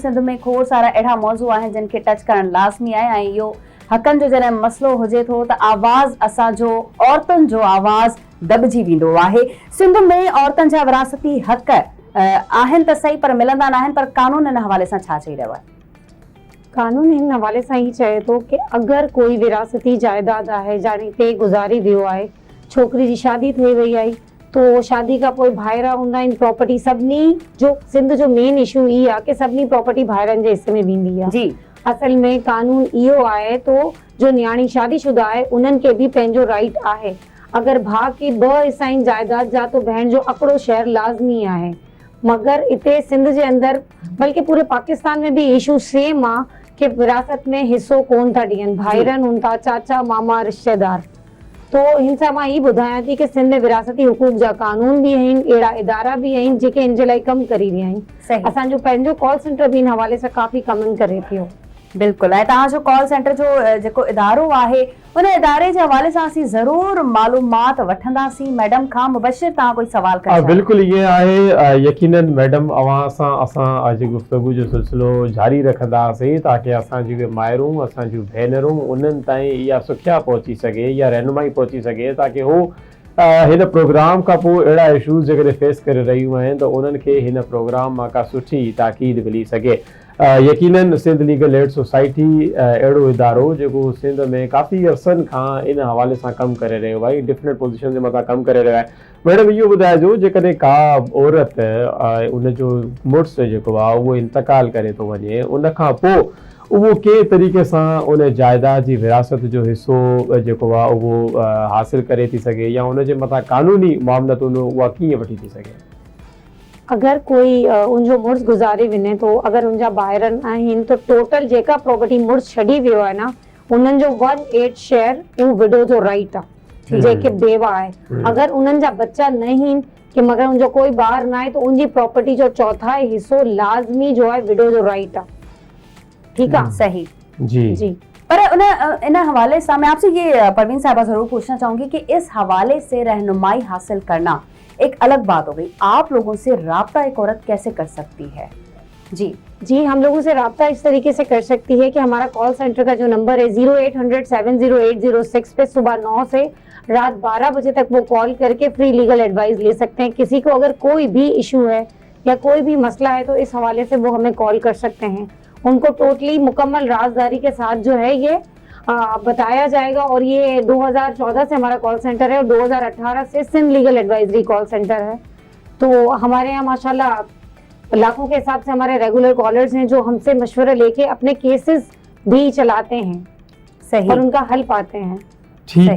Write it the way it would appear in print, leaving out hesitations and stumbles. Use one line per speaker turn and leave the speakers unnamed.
सिंध में खोड़ सारा अहिड़ा मौज़ू आहिनि जिन खे टच करणु लाज़मी आहे ऐं इहो हक़नि जो जॾहिं मसइलो हुजे थो त आवाज़ असांजो औरतुनि जो आवाज़ दॿिजी वेंदो आहे। सिंध में औरतुनि जा विरासती हक़ आहिनि त सही पर मिलंदा न आहिनि, पर कानून इन हवाले सां छा चई रहियो आहे?
कानून हिन हवाले सां ही चए थो कि अगरि कोई विरासती जायदाद आहे जाने ते गुज़ारी वियो आहे, छोकिरी जी शादी थी वई आहे, तो शादी का पोइ भाइरा हूंदा आहिनि, प्रॉपर्टी सभिनी जो सिंध जो मेन इशू ई आहे कि सभिनी प्रॉपर्टी भाइरनि जे हिस्से में वेंदी आहे।
जी
असल में कानून इहो आहे तो जो न्याणी शादीशुदा आहे उन्हनि खे बि पंहिंजो राइट आहे। अगरि भाउ के 2 हिस्सा आहिनि जायदाद जा तो भेण जो आकड़ो शेयर लाज़मी आहे, मगर इते सिंध जे अंदर बल्कि पूरे पाकिस्तान में भी इशू सेम आ कि विरासत में हिस्सो कोन था ॾियनि, भाइरनि हूंदा था, चाचा मामा रिश्तेदार। तो हिन सां मां ई ॿुधायां थी कि सिंध में विरासती हुकूक जा कानून भी आहिनि, अहिड़ा इदारा भी आहिनि जेके इन जे लाइ कमु करे रहिया आहिनि। असांजो पंहिंजो कॉल सेंटर भी इन हवाले सां काफ़ी कमु करे पियो।
बिल्कुलु, ऐं तव्हांजो कॉल सेंटर जो जेको इदारो आहे उन इदारे जे हवाले सां असीं ज़रूर मालूमात वठंदासीं। मैडम खां मुबशिर तव्हां कोई सवाल कयो?
बिल्कुलु ये आहे, यकीनन मैडम अवां सां असां अॼु गुफ़्तगू जो सिलसिलो जारी रखंदासीं ताकि असां जेके माइरूं असां जूं भेनरूं उन्हनि ताईं इहा सुख्या पहुची सघे या रहनुमाई पहुची सघे ताकि हू हिन प्रोग्राम खां पोइ अहिड़ा इशूज़ जेकॾहिं फेस करे रहियूं आहिनि त उन्हनि खे हिन प्रोग्राम मां का सुठी ताक़ीद मिली सघे। यकीनन सिंध लीगल एड सोसाइटी अहिड़ो इदारो जेको सिंध में काफ़ी अरसनि खां इन हवाले सां कमु करे रहियो आहे, डिफरेंट पोज़ीशन जे मथां कमु करे रहियो आहे। मैडम इहो ॿुधाइजो जेकॾहिं का औरत उनजो मुड़ुस जेको आहे उहो इंतकाल करे थो वञे, उन खां पोइ उहो के तरीक़े सां उन जायदाद जी विरासत जो हिस्सो जेको आहे उहो हासिल करे थी सघे या उनजे मथां कानूनी मामलत उहा कीअं वठी थी सघे?
अगर कोई उनजो मुड़ुस गुज़ारे वञे तो अगर उनजा ॿाहिरनि आहिनि तो टोटल जेका प्रॉपर्टी मुड़ुस छॾी वियो आहे न उन्हनि जो 1/8 शेयर उहो विडो जो राइट आहे जेके बेवा आहे। अगर उन्हनि जा बच्चा न आहिनि कि मगर उनजो कोई ॿार न आहे तो उनजी प्रॉपर्टी जो 1/4 हिस्सो लाज़मी जो है विडो जो राइट आहे। ठीक है,
सही
जी
जी।
पर इन हवाले से मैं आपसे ये परवीन साहबा जरूर पूछना चाहूंगी कि इस हवाले से रहनुमाई हासिल करना एक अलग बात हो गई, आप लोगों से राब्ता एक औरत कैसे कर सकती है? जी,
हम लोगों से राब्ता इस तरीके से कर सकती है कि हमारा कॉल सेंटर का जो नंबर है 0800-70806 पे सुबह 9 से रात 12 बजे तक वो कॉल करके फ्री लीगल एडवाइस ले सकते हैं। किसी को अगर कोई भी इशू है या कोई भी मसला है तो इस हवाले से वो हमें कॉल कर सकते हैं। उनको टोटली मुकम्मल राजदारी के साथ जो है ये बताया जाएगा। और ये 2014 से हमारा कॉल सेंटर है और 2018 से Sindh legal advisory call centre है। तो हमारे यहाँ माशाल्लाह लाखों के हिसाब से हमारे रेगुलर कॉलर्स हैं जो हमसे मशवरा लेके अपने केसेस भी चलाते हैं
सही,
और उनका हल पाते हैं।
ठीक है।